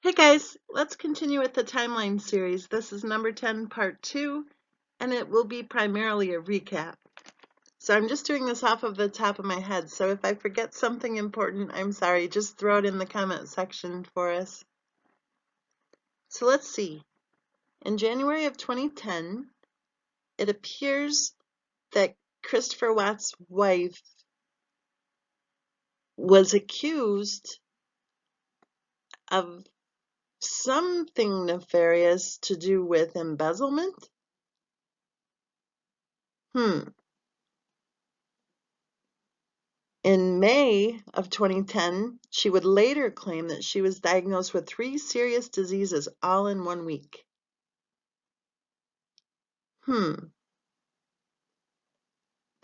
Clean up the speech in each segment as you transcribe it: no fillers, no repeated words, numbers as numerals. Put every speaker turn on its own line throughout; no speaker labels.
Hey guys, let's continue with the timeline series. This is number 10, part 2, and it will be primarily a recap. So I'm just doing this off of the top of my head, so if I forget something important, I'm sorry, just throw it in the comment section for us. So let's see. In January of 2010, it appears that Christopher Watt's wife was accused of something nefarious to do with embezzlement. In May of 2010, she would later claim that she was diagnosed with 3 serious diseases all in 1 week. There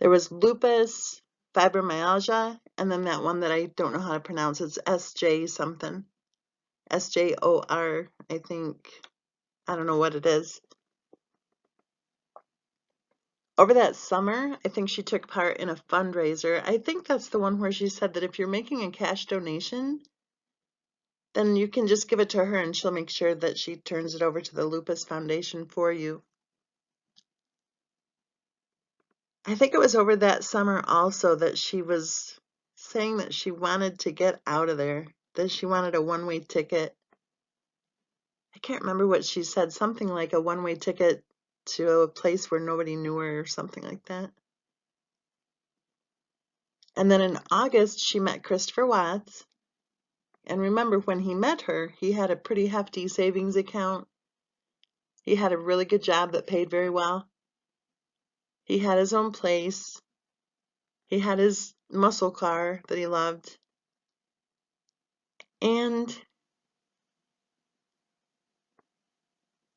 was lupus, fibromyalgia, and then that one that I don't know how to pronounce. It's SJ something. SJOR, I think. I don't know what it is. Over that summer, I think she took part in a fundraiser. I think that's the one where she said that if you're making a cash donation, then you can just give it to her and she'll make sure that she turns it over to the Lupus Foundation for you. I think it was over that summer also that she was saying that she wanted to get out of there, that she wanted a one-way ticket. I can't remember what she said, something like a one-way ticket to a place where nobody knew her or something like that. And then in August, she met Christopher Watts. And remember, when he met her, he had a pretty hefty savings account. He had a really good job that paid very well. He had his own place. He had his muscle car that he loved. And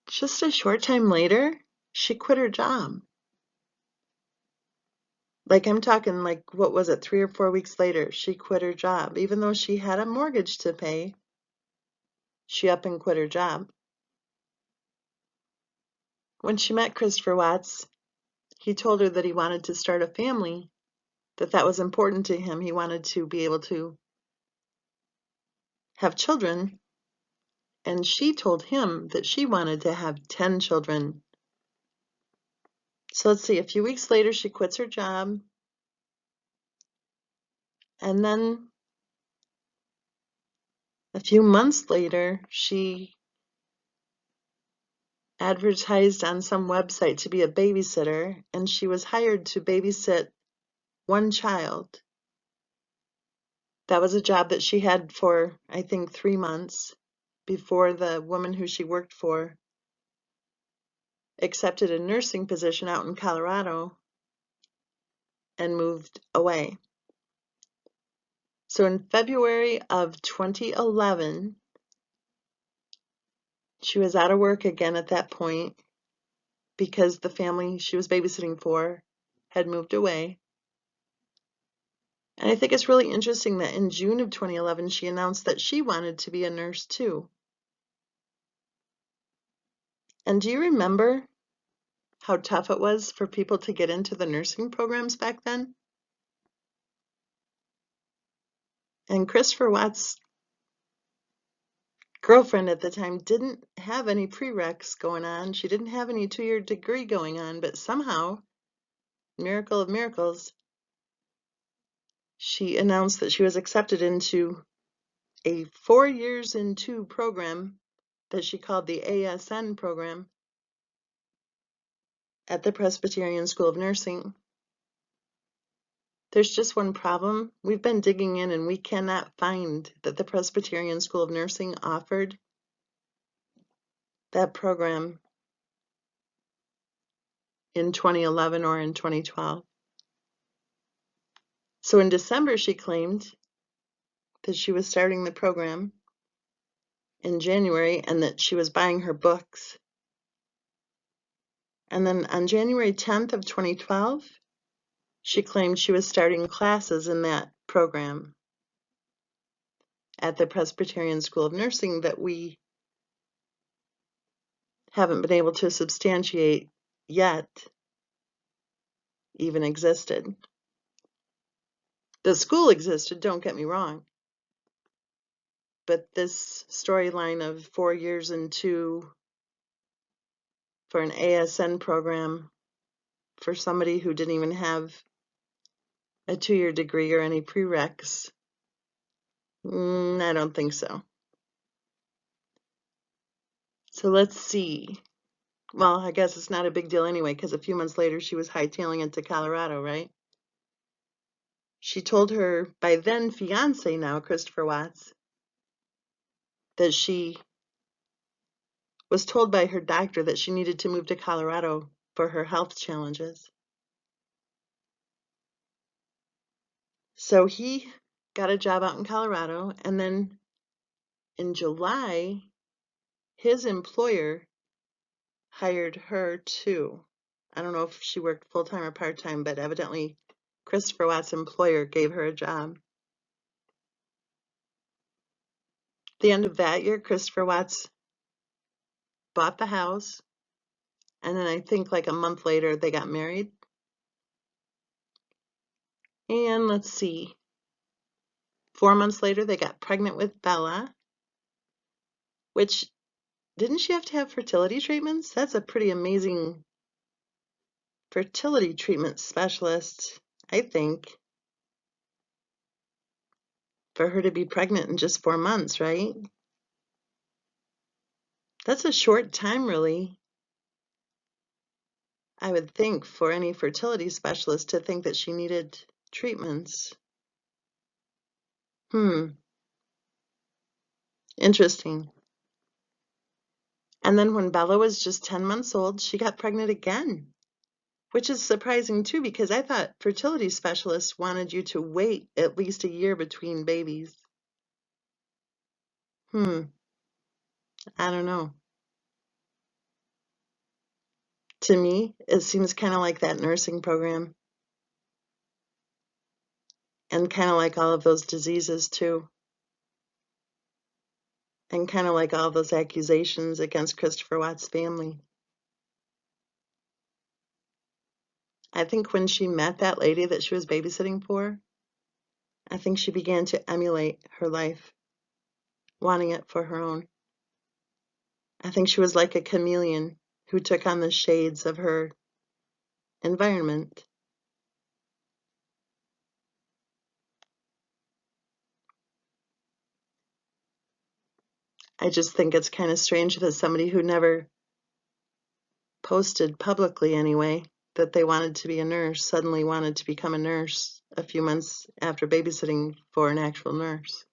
just a short time later, she quit her job. Like, I'm talking like, what was it, 3 or 4 weeks later, she quit her job. Even though she had a mortgage to pay, she up and quit her job. When she met Christopher Watts, he told her that he wanted to start a family, that was important to him. He wanted to be able to have children. And she told him that she wanted to have 10 children. So let's see, a few weeks later, she quits her job. And then a few months later, she advertised on some website to be a babysitter, and she was hired to babysit 1 child. That was a job that she had for, I think, 3 months before the woman who she worked for accepted a nursing position out in Colorado and moved away. So in February of 2011, she was out of work again at that point because the family she was babysitting for had moved away. And I think it's really interesting that in June of 2011, she announced that she wanted to be a nurse too. And do you remember how tough it was for people to get into the nursing programs back then? And Christopher Watts' girlfriend at the time didn't have any prereqs going on. She didn't have any 2-year degree going on, but somehow, miracle of miracles, she announced that she was accepted into a 4 years in 2 program that she called the ASN program at the Presbyterian School of Nursing. There's just one problem. We've been digging in and we cannot find that the Presbyterian School of Nursing offered that program in 2011 or in 2012. So in December, she claimed that she was starting the program in January and that she was buying her books. And then on January 10th of 2012, she claimed she was starting classes in that program at the Presbyterian School of Nursing that we haven't been able to substantiate yet even existed. The school existed, don't get me wrong, but this storyline of 4 years and 2 for an ASN program for somebody who didn't even have a 2-year degree or any prereqs, I don't think so. So let's see. Well, I guess it's not a big deal anyway, because a few months later she was hightailing into Colorado, right? She told her by then fiance now, Christopher Watts, that she was told by her doctor that she needed to move to Colorado for her health challenges. So he got a job out in Colorado, and then in July, his employer hired her too. I don't know if she worked full-time or part-time, but evidently Christopher Watts' employer gave her a job. The end of that year, Christopher Watts bought the house, and then I think like a month later they got married. And let's see, 4 months later they got pregnant with Bella, which, didn't she have to have fertility treatments? That's a pretty amazing fertility treatment specialist, I think, for her to be pregnant in just 4 months, right? That's a short time, really, I would think, for any fertility specialist to think that she needed treatments. Interesting. And then when Bella was just 10 months old, she got pregnant again, which is surprising too, because I thought fertility specialists wanted you to wait at least a year between babies. I don't know. To me, it seems kind of like that nursing program, and kind of like all of those diseases too, and kind of like all those accusations against Christopher Watts' family. I think when she met that lady that she was babysitting for, I think she began to emulate her life, wanting it for her own. I think she was like a chameleon who took on the shades of her environment. I just think it's kind of strange that somebody who never posted publicly anyway that they wanted to be a nurse suddenly wanted to become a nurse a few months after babysitting for an actual nurse.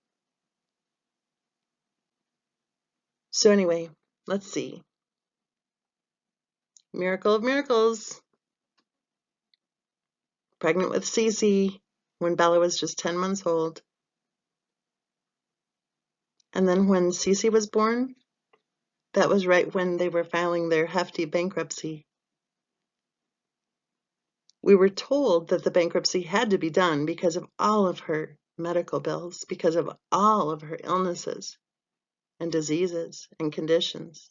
So anyway, let's see. Miracle of miracles. Pregnant with Cece when Bella was just 10 months old. And then when Cece was born, that was right when they were filing their hefty bankruptcy. We were told that the bankruptcy had to be done because of all of her medical bills, because of all of her illnesses and diseases and conditions,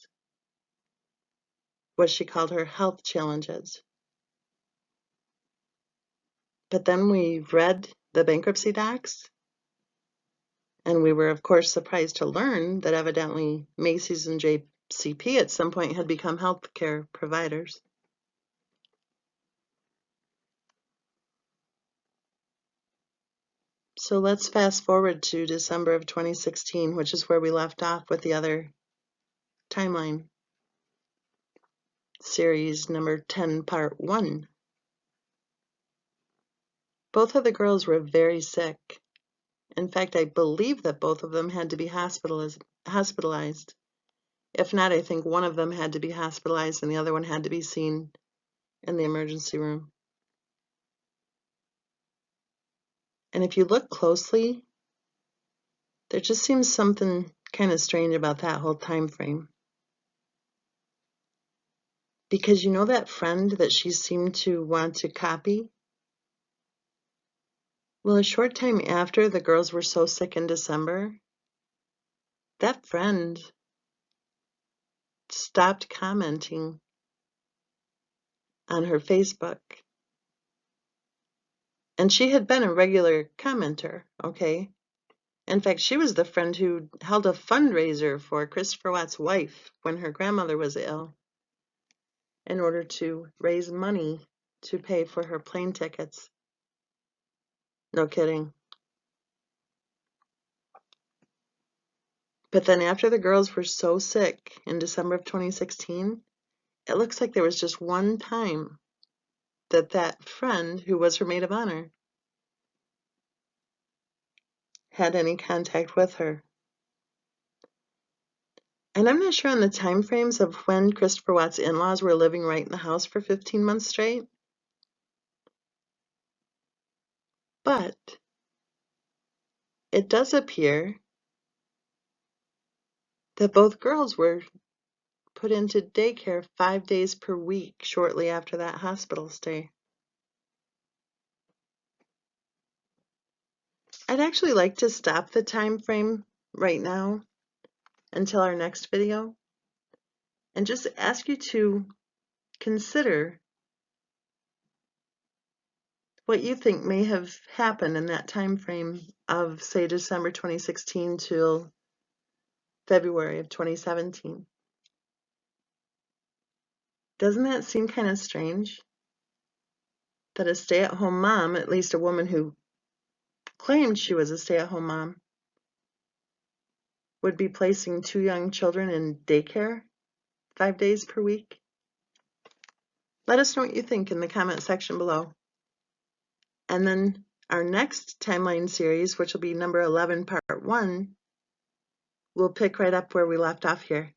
what she called her health challenges. But then we read the bankruptcy docs, and we were, of course, surprised to learn that evidently Macy's and JCP at some point had become healthcare providers. So let's fast forward to December of 2016, which is where we left off with the other timeline. Series number 10, part 1. Both of the girls were very sick. In fact, I believe that both of them had to be hospitalized. If not, I think one of them had to be hospitalized and the other one had to be seen in the emergency room. And if you look closely, there just seems something kind of strange about that whole time frame. Because you know that friend that she seemed to want to copy? Well, a short time after the girls were so sick in December, that friend stopped commenting on her Facebook. And she had been a regular commenter, okay? In fact, she was the friend who held a fundraiser for Christopher Watt's wife when her grandmother was ill in order to raise money to pay for her plane tickets. No kidding. But then after the girls were so sick in December of 2016, it looks like there was just one time that that friend, who was her maid of honor, had any contact with her. And I'm not sure on the time frames of when Christopher Watt's in-laws were living right in the house for 15 months straight. But it does appear that both girls were put into daycare 5 days per week shortly after that hospital stay. I'd actually like to stop the time frame right now until our next video and just ask you to consider what you think may have happened in that time frame of, say, December 2016 till February of 2017. Doesn't that seem kind of strange? That a stay-at-home mom, at least a woman who claimed she was a stay-at-home mom, would be placing 2 young children in daycare 5 days per week? Let us know what you think in the comment section below. And then our next timeline series, which will be number 11, part 1, we'll pick right up where we left off here.